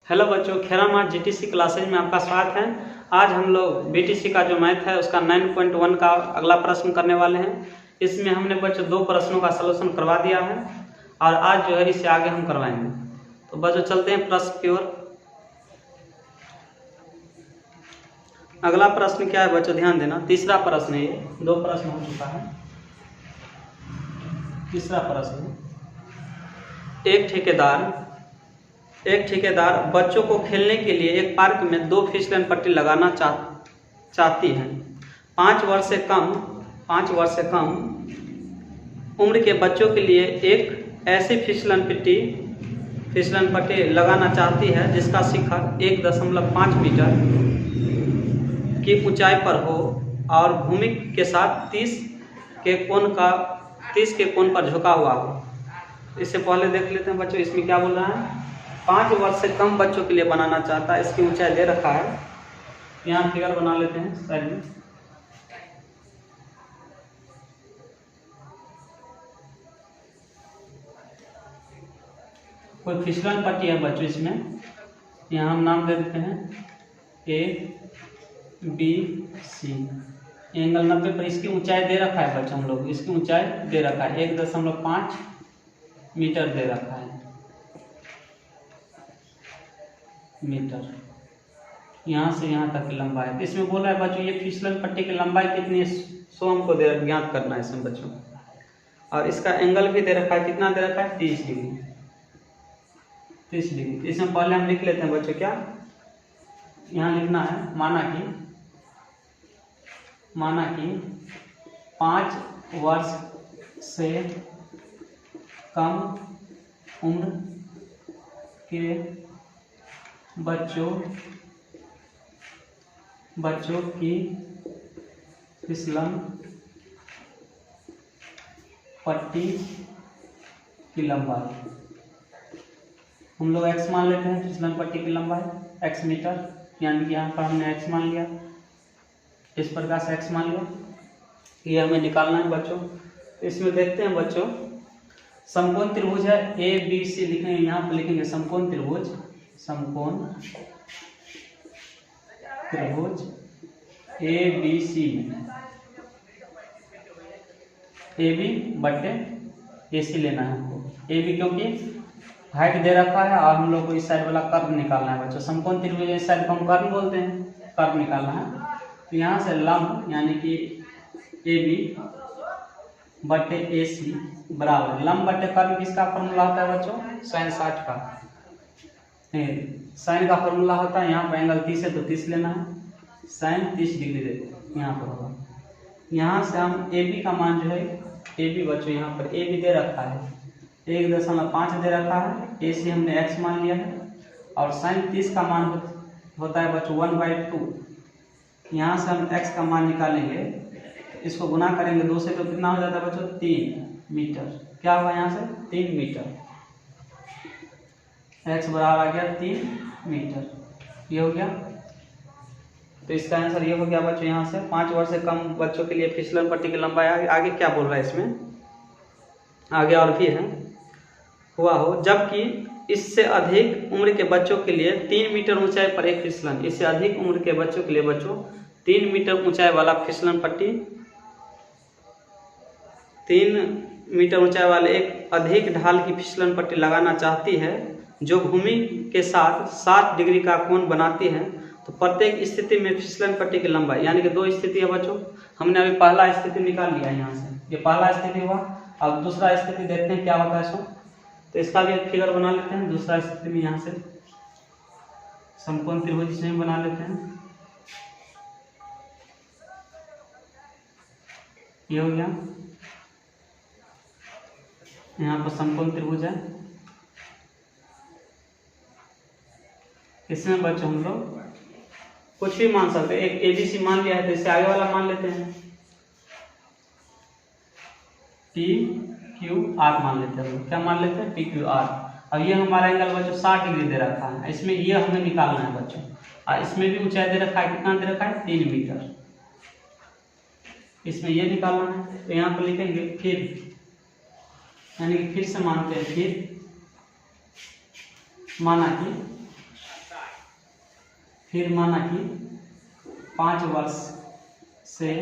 Hello बच्चों, खेरामाट GTC classes में आपका स्वागत है। आज हम लोग बीटीसी का जो मैथ है उसका 9.1 का अगला प्रश्न करने वाले हैं। इसमें हमने बच्चों 2 प्रश्नों का सलूशन करवा दिया है और आज जो है इससे आगे हम करवाएंगे। तो बच्चों चलते हैं प्रश्न की ओर। अगला प्रश्न क्या है बच्चों, ध्यान देना। तीसरा प्रश्न है, ये 2 प्रश्न हो चुका है। तीसरा प्रश्न, एक ठेकेदार बच्चों को खेलने के लिए एक पार्क में 2 फिसलन पट्टी लगाना चाहती है। 5 वर्ष से कम उम्र के बच्चों के लिए एक ऐसी फिसलन पट्टी लगाना चाहती है जिसका शिखर 1.5 मीटर की ऊंचाई पर हो और भूमि के साथ 30 के कोण पर झुका हुआ हो। इससे पहले देख लेते हैं बच्चों इसमें क्या बोल रहा है। 5 वर्ष से कम बच्चों के लिए बनाना चाहता है। इसकी ऊंचाई दे रखा है, यहाँ फिगर बना लेते हैं साइड में। कोई फिसलन पट्टी है बच्चों इसमें, यहाँ हम नाम दे देते हैं ABC। एंगल 90 पर इसकी ऊंचाई दे रखा है बच्चों, हम लोग इसकी ऊंचाई दे रखा है 1.5 मीटर दे रखा है मीटर। यहाँ से यहाँ तक की लंबाई है। इसमें बोला है बच्चों ये फिसलन पट्टी की लंबाई कितनी है सो हमको ज्ञात करना है इसमें बच्चों। और इसका एंगल भी दे रखा है, कितना दे रखा है 30 डिग्री। इसमें पहले हम लिख लेते हैं बच्चों क्या यहाँ लिखना है, माना कि 5 वर्ष से कम उम्र के बच्चों की फिसलन पट्टी की लंबाई हम लोग x मान लेते हैं। फिसलन पट्टी की लंबाई x मीटर, यानी कि यहाँ पर हमने x मान लिया, इस प्रकार से x मान लिया। ये हमें निकालना है बच्चों। इसमें देखते हैं बच्चों, समकोण त्रिभुज है ABC लिखेंगे, यहाँ पर लिखेंगे समकोण त्रिभुज ABC में AB बटे AC लेना है हमको। AB क्योंकि हाइट दे रखा है और हम लोग को इस साइड वाला कर्व निकालना है बच्चों। समकोण त्रिभुज इस साइड को हम कर्व बोलते हैं, कर्व निकालना है। तो यहाँ से लंब यानी कि AB बटे AC बराबर लंब बटे कर्व किसका फॉर्मूला होता है बच्चों, sin 60 का। साइन का फॉर्मूला होता है, यहाँ पर एंगल 30 है तो 30 लेना है, sin 30 डिग्री देते यहाँ पर होगा। यहाँ से हम AB का मान जो है AB बच्चों यहाँ पर AB दे रखा है 1.5 दे रखा है, AC हमने x मान लिया है और sin 30 का मान होता है बच्चों 1/2। यहाँ से हम x का मान निकालेंगे, इसको गुना करेंगे 2 से तो कितना हो जाता है बच्चों 3 मीटर। क्या हुआ यहाँ से 3 मीटर, x बराबर आ गया 3 मीटर। ये हो गया, तो इसका आंसर ये हो गया बच्चों। यहाँ से 5 वर्ष से कम बच्चों के लिए फिसलन पट्टी की लंबाई। आगे क्या बोल रहा है इसमें, आगे और भी है, हुआ हो जबकि इससे अधिक उम्र के बच्चों के लिए 3 मीटर ऊंचाई पर एक फिसलन, इससे अधिक उम्र के बच्चों के लिए बच्चों 3 मीटर ऊंचाई वाला फिसलन पट्टी, 3 मीटर ऊंचाई वाले एक अधिक ढाल की फिसलन पट्टी लगाना चाहती है जो भूमि के साथ 60 डिग्री का कोण बनाती है। तो प्रत्येक स्थिति में फिसलन पट्टी की लंबाई, यानी कि 2 स्थिति है बच्चों। हमने अभी पहला स्थिति निकाल लिया यहाँ से, ये पहला स्थिति हुआ। अब दूसरा स्थिति देखते हैं क्या होता है इसको। तो इसका भी एक फिगर बना लेते हैं। दूसरा स्थिति में यहाँ से समकोण त्रिभुज इसमें बना लेते हैं। ये हो गया, यहाँ पर समकोण त्रिभुज है। इसमें बच्चों हम लोग कुछ भी मान सकते हैं। एक ABC मान लिया है तो इससे आगे वाला मान लेते हैं PQR मान लेते हैं। क्या मान लेते हैं PQR। अब ये हमारा एंगल बच्चों 60 डिग्री दे रखा है, इसमें ये हमें निकालना है बच्चों। और इसमें भी ऊंचाई दे रखा है, कितना दे रखा है 3 मीटर, इसमें ये निकालना है। तो यहाँ पर लिखेंगे फिर, यानी कि फिर से मानते हैं, फिर माना कि फिर माना कि 5 वर्ष से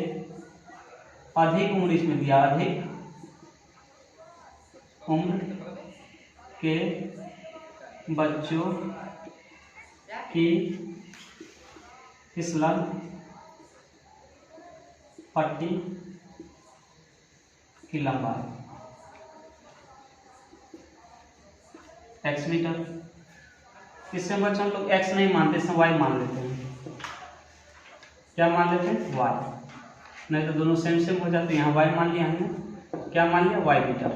अधिक उम्र इसमें दिया, अधिक उम्र के बच्चों की फिसलन पट्टी की लंबाई x मीटर। इससे बच्चों हम लोग x नहीं मानते, इसमें y मान लेते हैं। क्या मान लेते हैं? y, नहीं तो दोनों सेम सेम हो जाते हैं। यहाँ y मान लिया हमने, क्या मान लिया? y metre.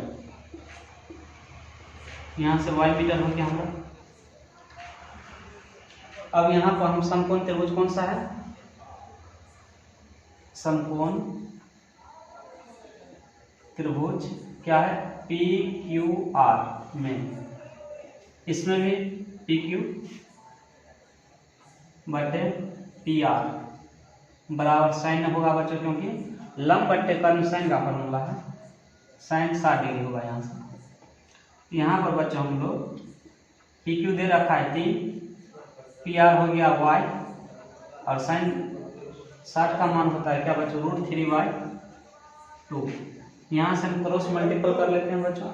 यहाँ से y मीटर हो गया हमारा। अब यहाँ पर हम समकोण त्रिभुज कौन सा है? समकोण त्रिभुज क्या है? PQR में, इसमें भी PQ बटे PR बराबर साइन होगा बच्चों, क्योंकि लंब बट्टे कर्ण साइन का फॉर्मूला है, साइन 60 डिग्री होगा यहाँ से। यहाँ पर बच्चों हम लोग PQ दे रखा है 3, PR हो गया y, और साइन 60 का मान होता है क्या बच्चों? √3/2। यहाँ से हम क्रॉस मल्टीपल कर लेते हैं बच्चों।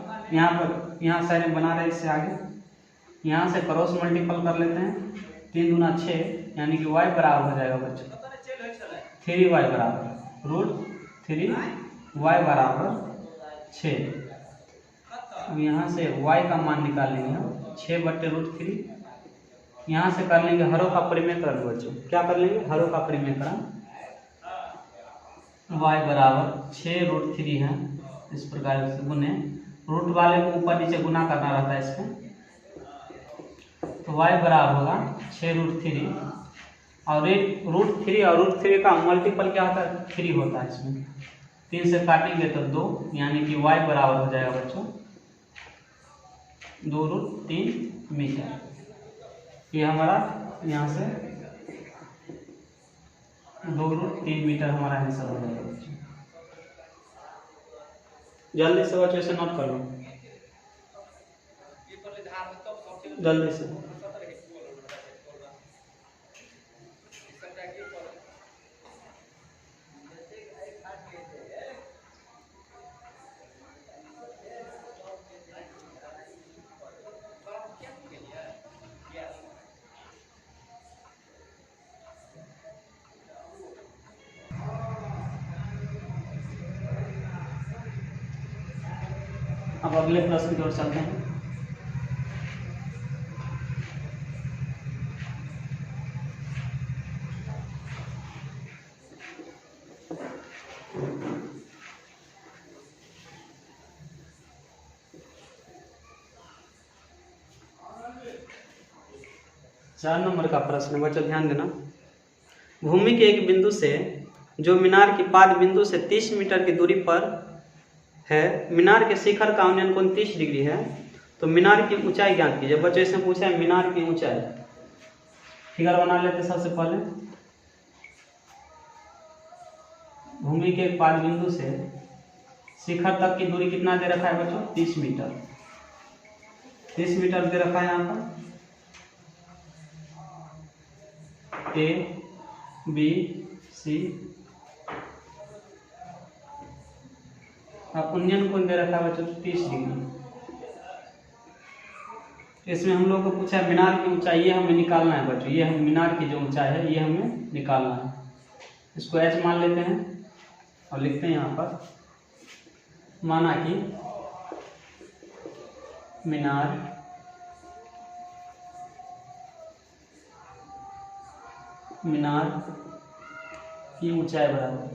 यहाँ साइड बना रहे इससे आगे, यहाँ से क्रॉस मल्टीपल कर लेते हैं। 3 दूना 6, यानी कि y बराबर हो जाएगा बच्चों 3y बराबर √3y बराबर 6। अब यहाँ से y का मान निकालेंगे हम 6 बट्टे √3। यहाँ से कर लेंगे हरों का परिमेयकरण बच्चों। क्या कर लेंगे? हरों का परिमेयकरण। y बराबर 6√3 है, इस प्रकार से गुने, रूट वाले को ऊपर नीचे गुना करना रहता है इसमें, तो y बराबर होगा 6√3, और √3 और √3 का मल्टीपल क्या होता है? 3 होता है इसमें। 3 से काटेंगे तो 2, यानी कि y बराबर हो जाएगा बच्चों 2√3 मीटर। ये हमारा यहाँ से 2√3 मीटर हमारा आंसर हो जाएगा बच्चों। जल्दी से बच्चों इसे नोट कर लो, जल्दी से। अब अगले प्रश्न की ओर चलते हैं। चार नंबर का प्रश्न है बच्चों, ध्यान देना। भूमि के एक बिंदु से जो मीनार की पाद बिंदु से 30 मीटर की दूरी पर है, मीनार के शिखर का उन्नयन कोण 30 डिग्री है, तो मीनार की ऊंचाई ज्ञात कीजिए। बच्चों इसमें पूछा है मीनार की ऊंचाई। फिगर बना लेते सबसे पहले। भूमि के एक पाद बिंदु से शिखर तक की दूरी कितना दे रखा है बच्चों? 30 मीटर। 30 मीटर दे रखा है यहाँ पर। A, B, C, उन्नयन कोण दे रखा है बच्चों 30 डिग्री। इसमें हम लोग को पूछा है मीनार की ऊंचाई, ये हमें निकालना है बच्चों। ये हम मीनार की जो ऊंचाई है ये हमें निकालना है। इसको h मान लेते हैं और लिखते हैं यहाँ पर, माना कि मीनार की ऊंचाई बराबर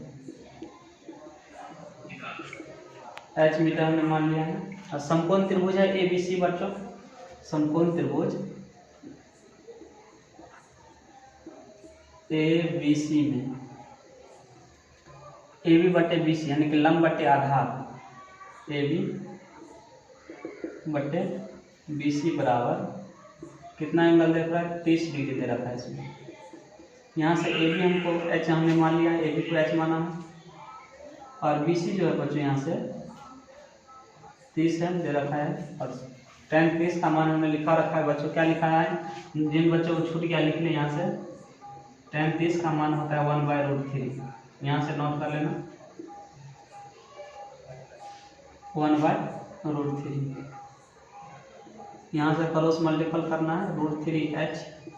h मीटर हमने मान लिया है। और समकोण त्रिभुज है ABC बच्चों। समकोण त्रिभुज ABC में AB बटे BC यानी कि लंब बटे आधार AB बटे BC बराबर कितना एंगल दे रहा है? 30 डिग्री दे रखा है इसमें। यहाँ से AB हमको h हमने मान लिया है, AB को h माना है, और BC जो है बच्चों यहाँ से 30 है दे रखा है, और tan 30 का मान हमने लिखा रखा है बच्चों। क्या लिखा है? जिन बच्चों को छूट गया लिख लें यहाँ से tan 30 का मान होता है 1/√3। यहाँ से नोट कर लेना 1/√3। यहाँ से क्रॉस मल्टीपल करना है, √3h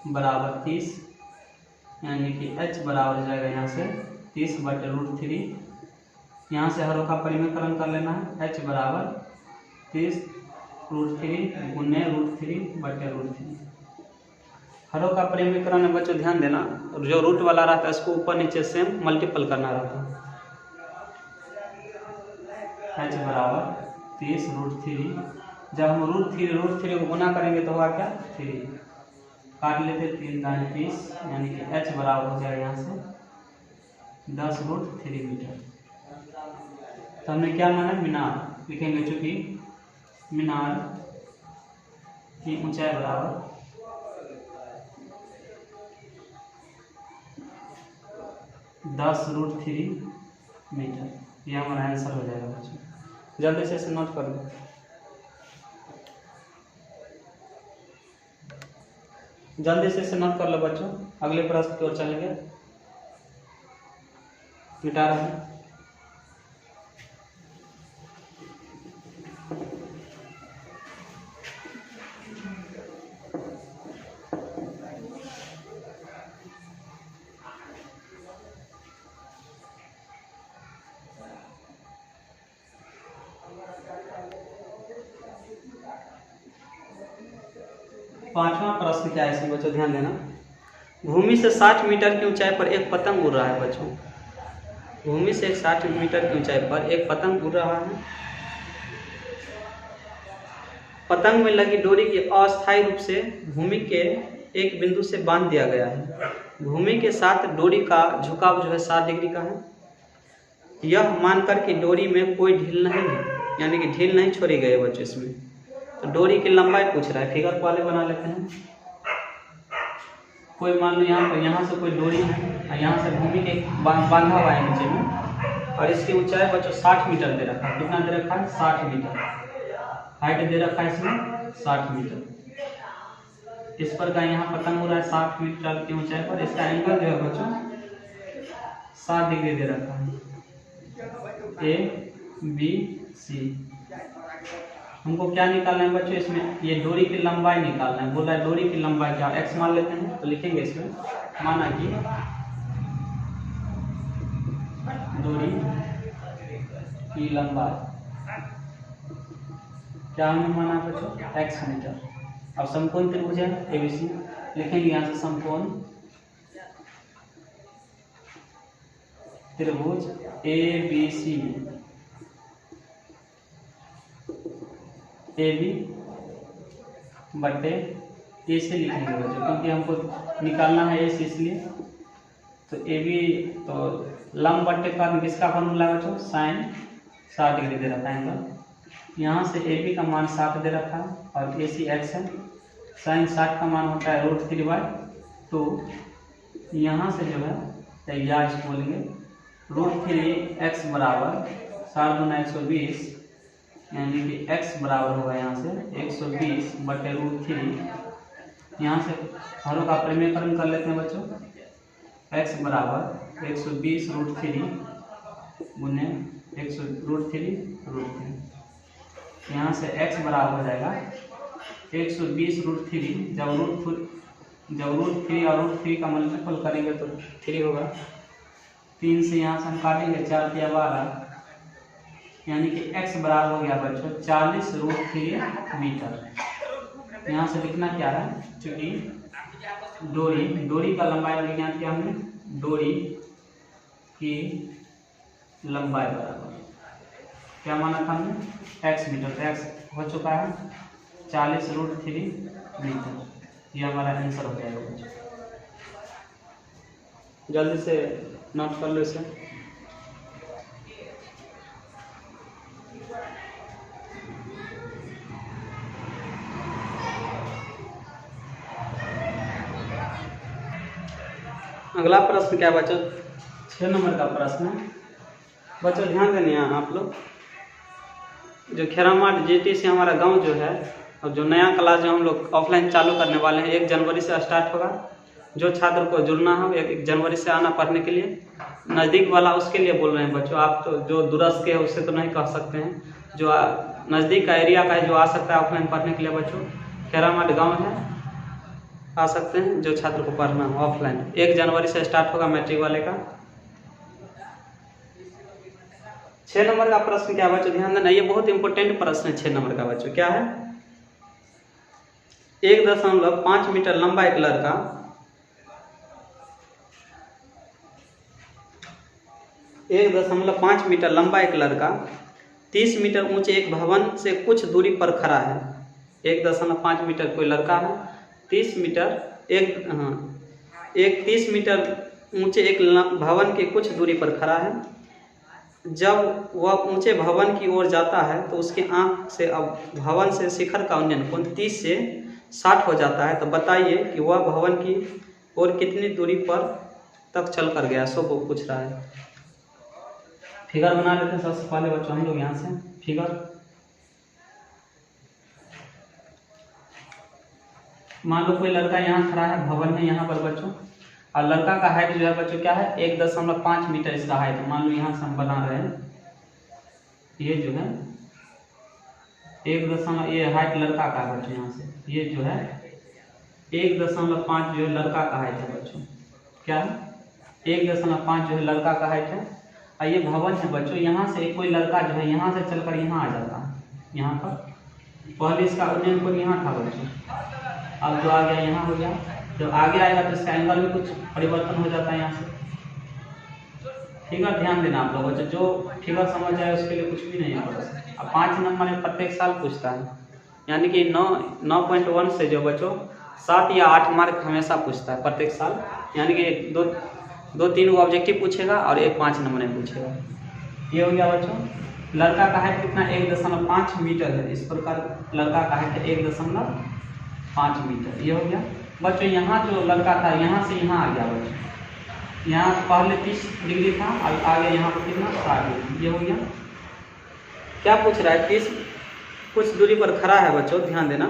बराबर 30, यानी कि h बराबर हो जाएगा यहाँ से 30/√3। यहाँ से हरों का परिमेयकरण कर लेना है, h बराबर 30√3 गुने √3/√3। हरों का परिमेयकरण में बच्चों ध्यान देना, जो रूट वाला रहता है इसको ऊपर नीचे सेम मल्टीपल करना रहता है। h बराबर 30√3, जब हम √3 को गुना करेंगे तो होगा क्या 3, काट लेते 3 दाने 30, यानी कि h बराबर हो जाएगा यहाँ से 10√3 मीटर। तो हमने क्या माना, मीनार लिखेंगे, चूंकि मीनार की ऊंचाई बराबर 10√3 मीटर। यह हमारा आंसर हो जाएगा बच्चों। जल्दी से इसे नोट कर लो। जल्दी से इसे नोट कर लो बच्चों, अगले प्रश्न की ओर चलेंगे। मिटा रहे हैं। पांचवा प्रश्न क्या है इसमें बच्चों, ध्यान देना। भूमि से 60 मीटर की ऊंचाई पर एक पतंग उड़ रहा है बच्चों। भूमि से 60 मीटर की ऊंचाई पर एक पतंग उड़ रहा है। पतंग में लगी डोरी की अस्थायी रूप से भूमि के एक बिंदु से बांध दिया गया है। भूमि के साथ डोरी का झुकाव जो है 7 डिग्री का है। यह मानकर कि डोरी में कोई ढील नहीं है, यानी कि ढील नहीं छोड़ी गई है बच्चों इसमें। तो डोरी की लंबाई पूछ रहा है, फिगर वाले बना लेते हैं। कोई मान लो यहाँ से कोई डोरी है और यहाँ से भूमि के बांधा हुआ है नीचे में, और इसकी ऊंचाई बच्चों 60 मीटर दे रखा है। कितना दे रखा है 60 मीटर। हाइट दे रखा है इसमें 60 मीटर। इस पर का यहाँ पतंग हो रहा है 60 मीटर की ऊंचाई पर। इसका एंगल जो है बच्चों 7 डिग्री दे रखा है, ABC। हमको क्या निकालना है बच्चों इसमें, ये डोरी की लंबाई निकालना है। बोला है डोरी की लंबाई क्या, x मान लेते हैं। तो लिखेंगे इसमें, माना कि डोरी की लंबाई क्या हमने माना बच्चों, x मीटर। अब समकोण त्रिभुज है ABC, लिखेंगे यहाँ से समकोण त्रिभुज ABC, AB बटे AC लिखेंगे बच्चों, क्योंकि हमको निकालना है AC इसलिए। तो AB तो लंब बटे कर्ण किसका फॉर्मूला है बच्चों, साइन 60 डिग्री दे रखा है एंगल। यहाँ से AB का मान 60 दे रखा है और AC x है। साइन 60 का मान होता है √3/2। यहाँ से जो है या इसको बोलेंगे √3x बराबर 60 गुना 120, यानी कि x बराबर होगा यहाँ से 120 बटे √3। यहाँ से हरों का परिमेयकरण कर लेते हैं बच्चों। x बराबर 120 √3 गुने √3। यहाँ से x बराबर हो जाएगा 120 √3। जब √3 और √3 का मल्टीपल करेंगे तो 3 होगा। 3 से यहाँ से हम काटेंगे, 4 × 12, यानी कि x बराबर हो गया बच्चों 40 √3 मीटर। यहाँ से लिखना क्या है, चूंकि डोरी का लंबाई वाली ज्ञात किया हमने, डोरी की लंबाई बराबर क्या माना था हमने, x मीटर। तो x हो चुका है 40 √3 मीटर। ये हमारा आंसर हो जाएगा बच्चों। जल्दी से नोट कर लो इसे। अगला प्रश्न क्या बच्चों, 6 नंबर का प्रश्न है बच्चों। ध्यान देना यहाँ आप लोग, जो खेरामाट GT से हमारा गांव जो है, और जो नया क्लास जो हम लोग ऑफलाइन चालू करने वाले हैं 1 जनवरी से स्टार्ट होगा। जो छात्र को जुड़ना हो 1 जनवरी से आना पढ़ने के लिए, नज़दीक वाला उसके लिए बोल रहे हैं बच्चों। आप तो जो दूरस्थ के है उससे तो नहीं कह सकते हैं, जो नज़दीक का एरिया का है जो आ सकता है ऑफलाइन पढ़ने के लिए बच्चों, खेरामाट गाँव है, आ सकते हैं जो छात्र को पढ़ना हो ऑफलाइन। 1 जनवरी से स्टार्ट होगा मैट्रिक वाले का। 6 नंबर का प्रश्न क्या बच्चों, ध्यान देना, ये बहुत इंपॉर्टेंट प्रश्न है। 6 नंबर का बच्चों क्या है, 1.5 मीटर लंबा एक लड़का 1.5 मीटर लंबा एक लड़का 30 मीटर ऊंचे एक भवन से कुछ दूरी पर खड़ा है। 1.5 मीटर कोई लड़का है, 30 मीटर ऊंचे एक भवन के कुछ दूरी पर खड़ा है। जब वह ऊंचे भवन की ओर जाता है तो उसकी आंख से अब भवन से शिखर का उन्नयन कोण 30 से 60 हो जाता है। तो बताइए कि वह भवन की ओर कितनी दूरी पर तक चल कर गया, सो वो पूछ रहा है। फिगर बना लेते हैं सबसे पहले बच्चों हम लोग यहाँ से फिगर। मान लो कोई लड़का यहाँ खड़ा है, भवन है यहाँ पर बच्चों, और लड़का का हाइट जो है बच्चों क्या है 1.5 मीटर इसका हाइट है। मान लो यहाँ से हम बना रहे हैं, ये जो है 1 ये हाइट लड़का का है बच्चों, यहाँ से ये जो है 1.5 जो है लड़का का हाइट है बच्चों, क्या है 1.5 जो है लड़का का हाइट है। और ये भवन है बच्चों, यहाँ से कोई लड़का जो है यहाँ से चलकर यहाँ आ जाता है, यहाँ पर पहले इसका उन्नयन कोण यहाँ था बच्चों, अब जो आ गया यहाँ हो गया। जब आगे आएगा तो इसका एंगल में कुछ परिवर्तन हो जाता है यहाँ से। फिगर ध्यान देना आप लोग बच्चों, जो फिगर समझ जाए उसके लिए कुछ भी नहीं है। अब 5 नंबर में प्रत्येक साल पूछता है, यानी कि 9.1 से जो बच्चों 7 या 8 मार्क हमेशा पूछता है प्रत्येक साल, यानी कि 2-3 वो ऑब्जेक्टिव पूछेगा और 1 5 नंबर में पूछेगा। ये हो गया बच्चों। लड़का का हाइट कितना 1.5 मीटर है, इस प्रकार लड़का का हाइट है 1.5 मीटर। ये हो गया बच्चों। यहाँ जो लड़का था यहाँ से यहाँ आ गया बच्चों, यहाँ पहले 30 डिग्री था, अब आगे यहाँ पर कितना 60 डिग्री। ये हो गया। क्या पूछ रहा है, 30 कुछ दूरी पर खड़ा है बच्चों, ध्यान देना।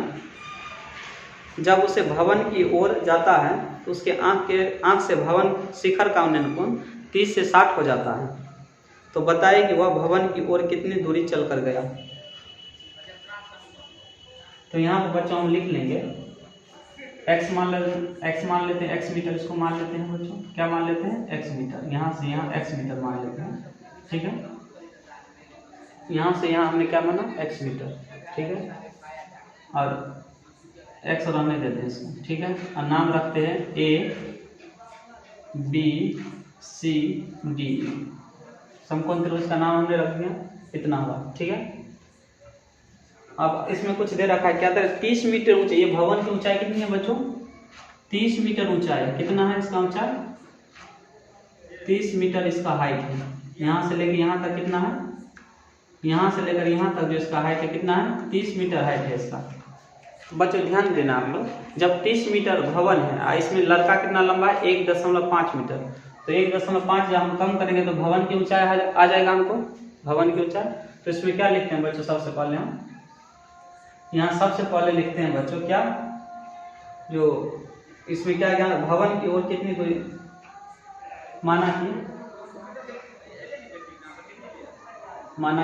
जब उसे भवन की ओर जाता है तो उसके आँख से भवन शिखर का उन्नयन कोण 30 से 60 हो जाता है। तो बताइए कि वह भवन की ओर कितनी दूरी चल कर गया। तो यहाँ पर बच्चों हम लिख लेंगे x मान लेते हैं, x मीटर इसको मान लेते हैं बच्चों, क्या मान लेते हैं x मीटर, यहाँ से यहाँ x मीटर मान लेते हैं, ठीक है। यहाँ से यहाँ हमने क्या माना x मीटर, ठीक है, और x रहने देते हैं इसको, ठीक है। और नाम रखते हैं A B C D, समकोण त्रिभुज का नाम हमने रख दिया, इतना हुआ, ठीक है। अब इसमें कुछ दे रखा है, क्या दे 30 मीटर ऊंचाई। ये भवन की ऊंचाई कितनी है बच्चों 30 मीटर ऊंचाई। कितना है इसका ऊंचाई 30 मीटर इसका हाइट है। यहाँ से लेकर यहाँ तक कितना है, यहाँ से लेकर यहाँ तक जो इसका हाइट है कितना है 30 मीटर हाइट है इसका। बच्चों ध्यान देना आप लोग, जब 30 मीटर भवन है, इसमें लड़का कितना लंबा है 1.5 मीटर, तो 1.5 जब हम कम करेंगे तो भवन की ऊंचाई आ जाएगा हमको, भवन की ऊंचाई। तो इसमें क्या लिखते हैं बच्चों, सबसे पहले हम यहाँ सबसे पहले लिखते हैं बच्चों क्या, जो इसमें क्या क्या भवन की ओर कितनी दूरी, माना कि भवन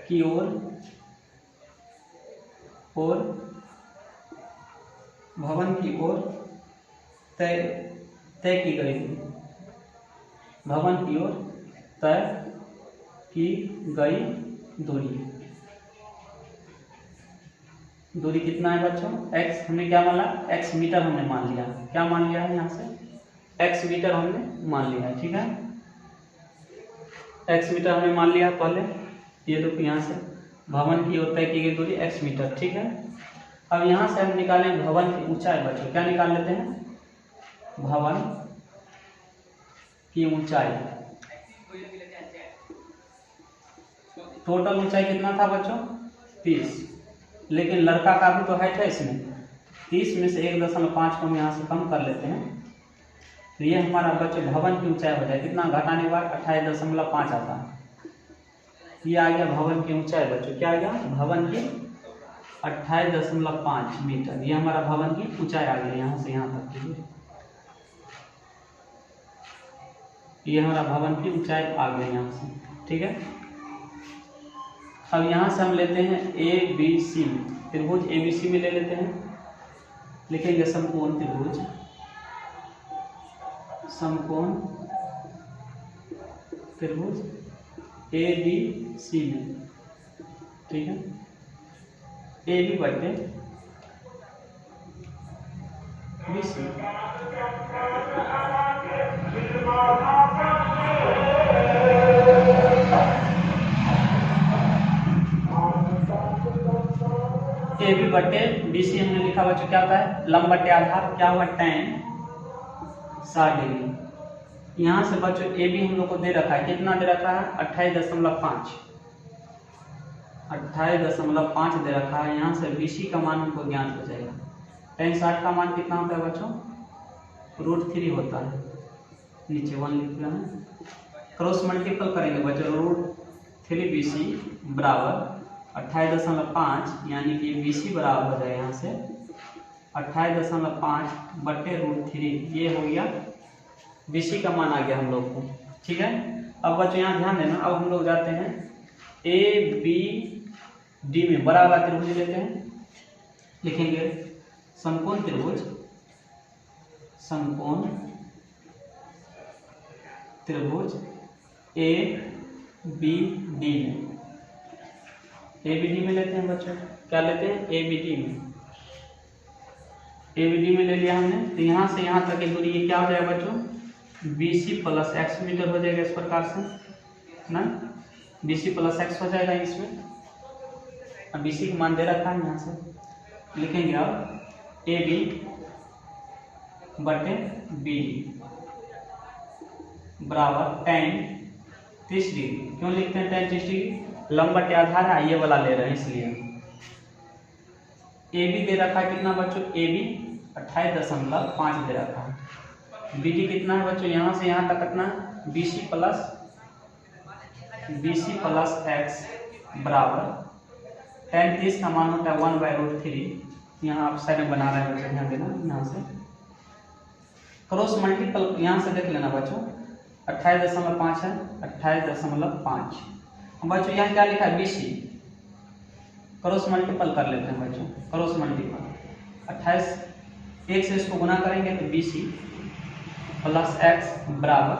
की ओर भवन की ओर तय की गई, भवन की ओर तय की गई दूरी कितना है बच्चों x, हमने क्या माना x मीटर हमने मान लिया, क्या मान लिया है यहाँ से x मीटर हमने मान लिया है, ठीक है। x मीटर हमने मान लिया पहले, ये देखो यहाँ से भवन की ओर तय की गई दूरी x मीटर, ठीक है। अब यहाँ से हम निकालें भवन की ऊंचाई बच्चों, क्या निकाल लेते हैं भवन की ऊंचाई। टोटल ऊंचाई कितना था बच्चों 30, लेकिन लड़का का भी तो हाइट है इसमें, 30 में से 1.5 को हम यहाँ से कम कर लेते हैं, तो ये हमारा बच्चों भवन की ऊंचाई हो जाए, कितना घटाने के बाद 28.5 आता है। ये आ गया भवन की ऊंचाई बच्चों, क्या आ गया भवन की 28.5 मीटर। ये हमारा भवन की ऊंचाई आ गई यहाँ से यहाँ तक की। ये हमारा भवन की ऊंचाई आ गई यहाँ से, ठीक है। अब यहाँ से हम लेते हैं ABC, त्रिभुज ABC में ले लेते हैं, लिखेंगे समकोण त्रिभुज, समकोण त्रिभुज ABC में, ठीक है। AB बटे BC। AB बटे BC हमने लिखा बच्चों, क्या होता है लंब बटे आधार, क्या हुआ tan 60 डिग्री। यहाँ से बच्चों AB हम लोग को दे रखा है, कितना दे रखा है 28.5 दे रखा है। यहाँ से BC का मान हमको ज्ञात हो जाएगा। tan 60 का मान कितना होता है बच्चों, √3 होता है, नीचे 1 लिख लेना है। क्रॉस मल्टीपल करेंगे बच्चों, √3 BC बराबर 28.5, यानी कि BC बराबर हो जाएगा यहाँ से 28.5 बटे √3। ये हो गया BC का मान आ गया हम लोग को, ठीक है। अब बच्चों यहाँ ध्यान देना, अब हम लोग जाते हैं ABD में बड़ा वाला त्रिभुज लेते हैं, लिखेंगे समकोण त्रिभुज, समकोण त्रिभुज ABD में, ABD में लेते हैं बच्चों, क्या लेते हैं ABD में। ABD में ले लिया हमने, तो यहाँ से यहाँ तक की दूरी ये क्या हो जाएगा बच्चों, BC प्लस x मीटर हो जाएगा इस प्रकार से ना, BC प्लस x हो जाएगा इसमें। अब BC का मान दे रखा है, यहाँ से लिखेंगे अब AB बटे BD बराबर tan 30 डिग्री। क्यों लिखते हैं tan 30 डिग्री, लंब बटे आधार है, ये वाला ले रहे हैं इसलिए। AB दे रखा है कितना बच्चों, AB 28.5 दे रखा है। BD कितना है बच्चों, यहाँ से यहाँ तक कितना है BC प्लस x बराबर tan 30 का मान होता है 1/√3। यहाँ आप साइड में बना रहे हैं बच्चों, ध्यान देना। यहाँ से क्रॉस मल्टीपल यहाँ से देख लेना बच्चों, 28.5 है, 28.5। बच्चों यहाँ क्या लिखा है BC, क्रॉस मल्टीपल कर लेते हैं बच्चों, क्रॉस मल्टीपल 28 1 से इसको गुना करेंगे तो BC प्लस x बराबर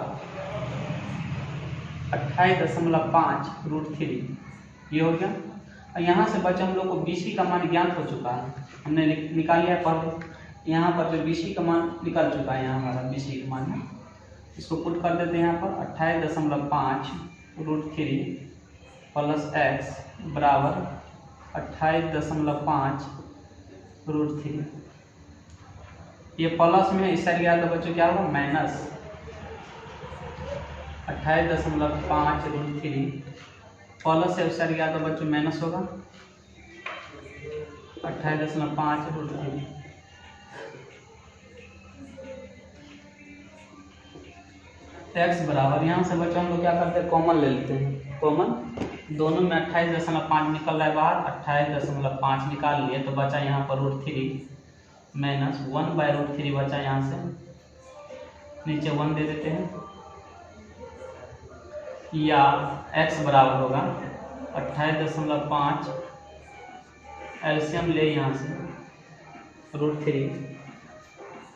28.5 √3, ये हो गया। और यहाँ से बच्चों हम लोग को BC का मान ज्ञात हो चुका है, हमने निकाल लिया पहले। यहाँ पर जो BC का मान निकल चुका है, यहाँ हमारा BC का मान है, इसको पुट कर देते हैं यहाँ पर 28.5 √3 प्लस x बराबर 28.5 √3। ये प्लस में इस साइड गया तो बच्चों क्या होगा माइनस 28.5 √3, प्लस से उस साइड गया तो बच्चों माइनस होगा 28.5 √3। x बराबर, यहाँ से बच्चों हम लोग क्या करते हैं कॉमन ले लेते हैं, कॉमन दोनों में 28.5 निकल रहा है बाहर, 28.5 निकाल लिए तो बचा यहाँ पर √3 माइनस 1/√3 बचा, यहाँ से नीचे 1 दे देते हैं, या x बराबर होगा 28.5 एलसीएम ले यहाँ से √3,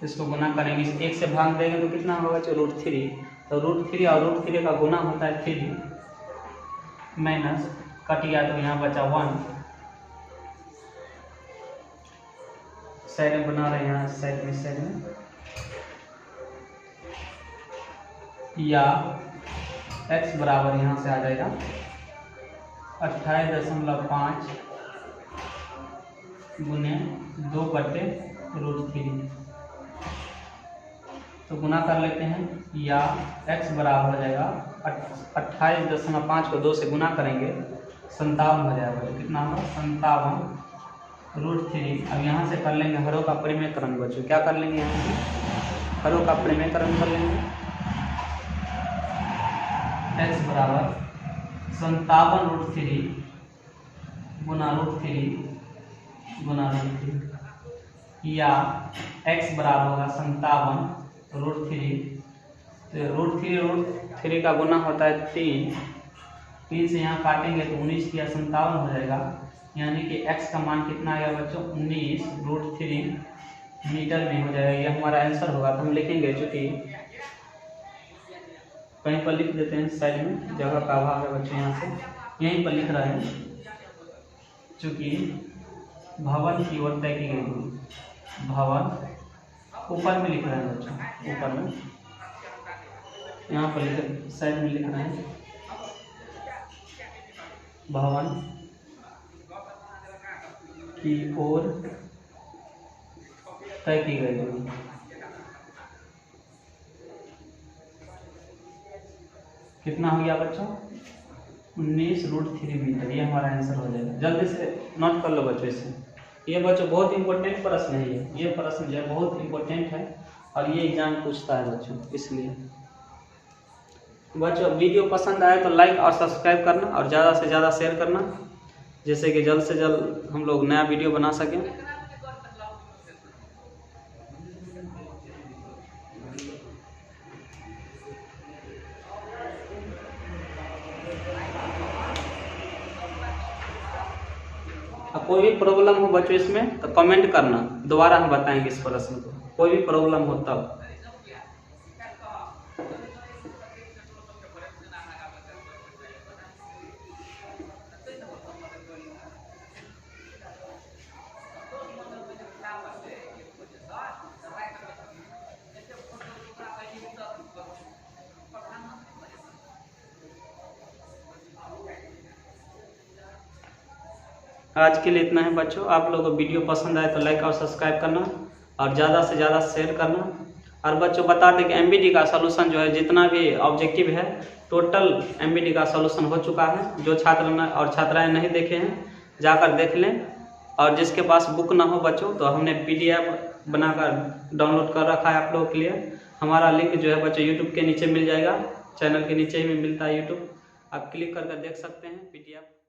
इसको गुना करेंगे, इस 1 से भाग देंगे तो कितना होगा √3, तो √3 और √3 का गुना होता है 3 माइनस कट गया तो यहाँ बचा 1, साइड में बना रहे हैं, यहाँ साइड में या x बराबर यहाँ से आ जाएगा 28.5 गुने 2/√3, तो गुना कर लेते हैं, या x बराबर हो जाएगा 28.5 को 2 से गुना करेंगे 57 हो जाएगा, तो कितना होगा 57√3। अब यहाँ से कर लेंगे हरों का परिमेयकरण बच्चों, क्या कर लेंगे यहाँ से हरों का परिमेयकरण कर लेंगे, x बराबर 57√3 गुना √3 गुना √3 या x बराबर होगा 57√3। तो √3 का गुना होता है 3 से यहाँ काटेंगे तो 19 या 57 हो जाएगा, यानी कि x का मान कितना आएगा बच्चों 19√3 मीटर में हो जाएगा। ये हमारा आंसर होगा। तो हम लिखेंगे, चूँकि कहीं पर लिख देते हैं, साइड में जगह का अभाव है बच्चों, यहाँ से यहीं पर लिख रहे हैं, चूँकि भवन की ओर तय की गई दूरी, भवन ऊपर में लिख रहे हैं बच्चों, ऊपर में यहाँ पर लिख, साइड में लिख रहे हैं भवन की ओर तय की गई दूरी। कितना हो गया बच्चों 19√3 मीटर। ये हमारा आंसर हो जाएगा। जल्दी से नोट कर लो बच्चों इसे। ये बच्चों बहुत इंपॉर्टेंट प्रश्न है। ये प्रश्न जो है बहुत इंपॉर्टेंट है और ये एग्जाम पूछता है बच्चों। इसलिए बच्चों वीडियो पसंद आए तो लाइक और सब्सक्राइब करना और ज़्यादा से ज़्यादा शेयर करना, जिससे कि जल्द से जल्द हम लोग नया वीडियो बना सकें। अब कोई भी प्रॉब्लम हो बच्चों इसमें तो कमेंट करना, दोबारा हम बताएंगे इस प्रश्न को। कोई भी प्रॉब्लम हो तब। आज के लिए इतना है बच्चों। आप लोगों को वीडियो पसंद आए तो लाइक और सब्सक्राइब करना और ज़्यादा से ज़्यादा शेयर करना। और बच्चों बता दें कि एमबीडी का सॉल्यूशन जो है, जितना भी ऑब्जेक्टिव है, टोटल एमबीडी का सॉल्यूशन हो चुका है। जो छात्र और छात्राएं नहीं देखे हैं जाकर देख लें, और जिसके पास बुक ना हो बच्चों तो हमने PDF बनाकर डाउनलोड कर रखा है आप लोगों के लिए। हमारा लिंक जो है बच्चों यूट्यूब के नीचे मिल जाएगा, चैनल के नीचे ही मिलता है यूट्यूब, आप क्लिक करके देख सकते हैं PDF।